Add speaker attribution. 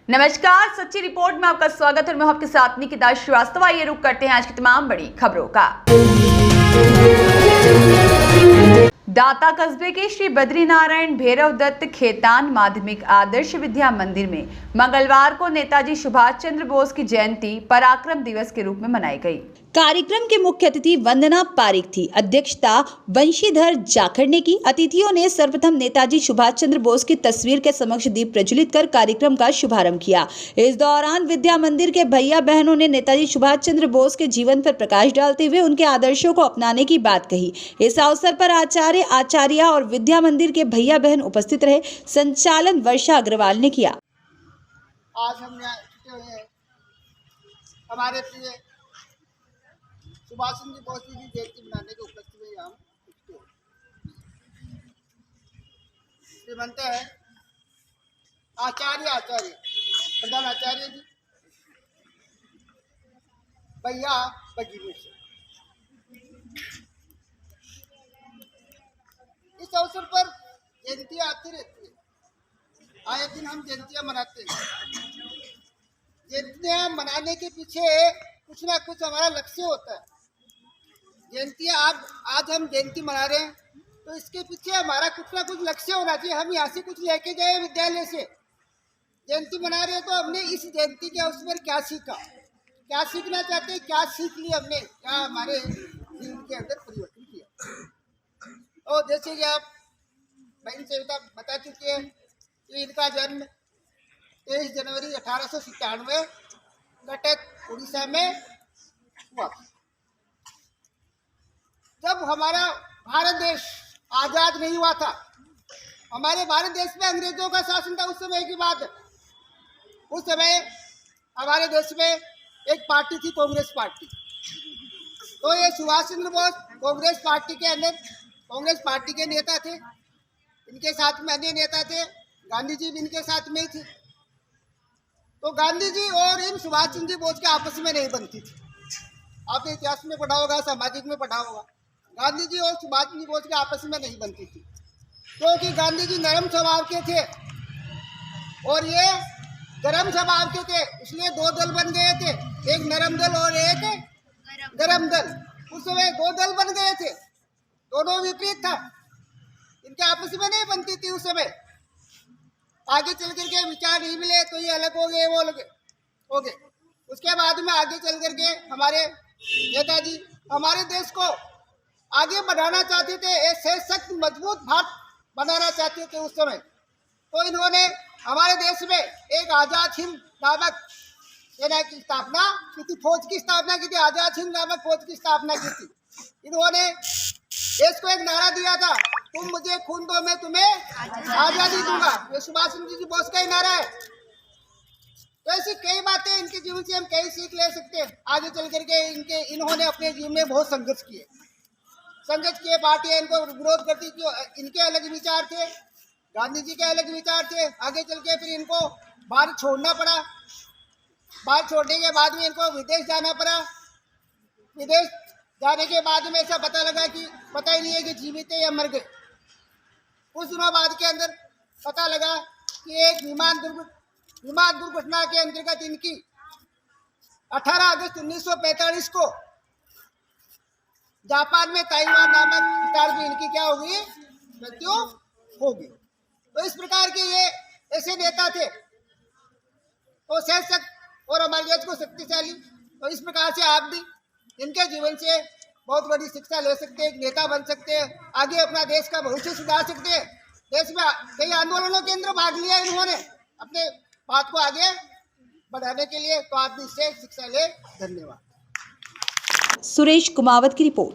Speaker 1: नमस्कार, सच्ची रिपोर्ट में आपका स्वागत है। मैं हूं आपके साथ निकिता श्रीवास्तव। आइए रुक करते हैं आज की तमाम बड़ी खबरों का। दाता कस्बे के श्री बद्रीनारायण भैरव दत्त खेतान माध्यमिक आदर्श विद्या मंदिर में मंगलवार को नेताजी सुभाष चंद्र बोस की जयंती पराक्रम दिवस के रूप में मनाई गई। कार्यक्रम के मुख्य अतिथि वंदना पारिक थी। अध्यक्षता वंशीधर जाखड़ ने की। अतिथियों ने सर्वप्रथम नेताजी सुभाष चंद्र बोस की तस्वीर के समक्ष दीप प्रज्वलित कर कार्यक्रम का शुभारंभ किया। इस दौरान विद्या मंदिर के भैया बहनों ने नेताजी सुभाष चंद्र बोस के जीवन पर प्रकाश डालते हुए उनके आदर्शों को अपनाने की बात कही। इस अवसर पर आचार्य और विद्या मंदिर के भैया बहन उपस्थित रहे। संचालन वर्षा अग्रवाल ने किया।
Speaker 2: आज हम यहाँ छुट्टे हुए हैं हमारे प्रिय सुभाष चंद्र बोस जी की जयंती मनाने के उपस्थित में हम श्रीमंत है आचार्य प्रधान आचार्य जी भैया भगिनी से इस अवसर पर जयंतियाँ आती रहती है। आए दिन हम जयंतियाँ मनाते हैं। जयंतियाँ मनाने के पीछे कुछ ना कुछ हमारा लक्ष्य होता है। जयंतियाँ आज हम जयंती मना रहे हैं तो इसके पीछे हमारा कुछ ना कुछ लक्ष्य होना चाहिए। हम यहाँ से कुछ लेके गए विद्यालय से जयंती मना रहे हैं तो हमने इस जयंती के अवसर पर क्या सीखा, क्या सीखना चाहते हैं, क्या सीख लिया हमने, क्या हमारे जीवन के अंदर परिवर्तन किया। और जैसे कि आप बहन से बता चुके हैं कि इनका जन्म 23 जनवरी 1897 कटक उड़ीसा में हुआ। जब हमारा भारत देश आज़ाद नहीं हुआ था, हमारे भारत देश में अंग्रेजों का शासन था। उस समय की बात है। उस समय हमारे देश में एक पार्टी थी, कांग्रेस पार्टी। तो ये सुभाष चंद्र बोस कांग्रेस पार्टी के अंदर कांग्रेस पार्टी के नेता थे। इनके साथ में अन्य नेता थे, गांधी जी भी इनके साथ में ही थे। तो गांधी जी और इन सुभाष चंद्र बोस के आपस में नहीं बनती थी। आपने इतिहास में पढ़ा होगा, सामाजिक में पढ़ा होगा। गांधी जी और सुभाष चंद्र बोस के आपस में नहीं बनती थी क्योंकि गांधी जी नरम स्वभाव के थे और ये गरम स्वभाव के थे। इसलिए दो दल बन गए थे, एक नरम दल और एक गरम दल। उस समय दो दल बन गए थे, दोनों विपरीत था। इनके आपस में नहीं बनती थी उस समय। आगे चल करके विचार नहीं मिले तो ये अलग हो गए, वो अलग हो गए। उसके बाद में आगे चल करके हमारे नेताजी हमारे देश को आगे बढ़ाना चाहते थे, एक सशक्त मजबूत भारत बनाना चाहते थे उस समय। तो इन्होंने हमारे देश में एक आज़ाद हिंद नामक सेना की स्थापना की थी, फौज की स्थापना की थी। आज़ाद हिंद नामक फौज की स्थापना की थी। इन्होंने देश को एक नारा दिया था, तुम मुझे खून दो मैं तुम्हें आज़ादी दूंगा। ये सुभाष चंद्र बोस का ही नारा है। तो ऐसी कई बातें इनके जीवन से हम कई सीख ले सकते हैं। आगे चल करके इन्होंने अपने जीवन में बहुत संघर्ष किए। पार्टियां इनको विरोध करती थी। इनके अलग विचार थे, गांधी जी के अलग विचार थे। आगे चल के फिर इनको भारत छोड़ना पड़ा। भारत छोड़ने के बाद में इनको विदेश जाना पड़ा। विदेश जाने के बाद में ऐसा पता लगा कि पता ही नहीं है कि जीवित है या मर गए। कुछ दिनों बाद के अंदर पता लगा कि एक विमान दुर्घटना के अंतर्गत इनकी 18 अगस्त 1945 को जापान में ताइवान नामक स्थान में इनकी क्या हो गई, मृत्यु हो गई। तो इस प्रकार के ये ऐसे नेता थे तो सशक्त और हमारे देश को शक्तिशाली। तो इस प्रकार से आप भी इनके जीवन से बहुत बड़ी शिक्षा ले सकते हैं, एक नेता बन सकते हैं, आगे अपना देश का भविष्य सुधार सकते हैं। देश में कई आंदोलनों के अंदर भाग लिया इन्होंने अपने बात को आगे बढ़ाने के लिए। तो आप भी इससे शिक्षा ले। धन्यवाद।
Speaker 1: सुरेश कुमावत की रिपोर्ट।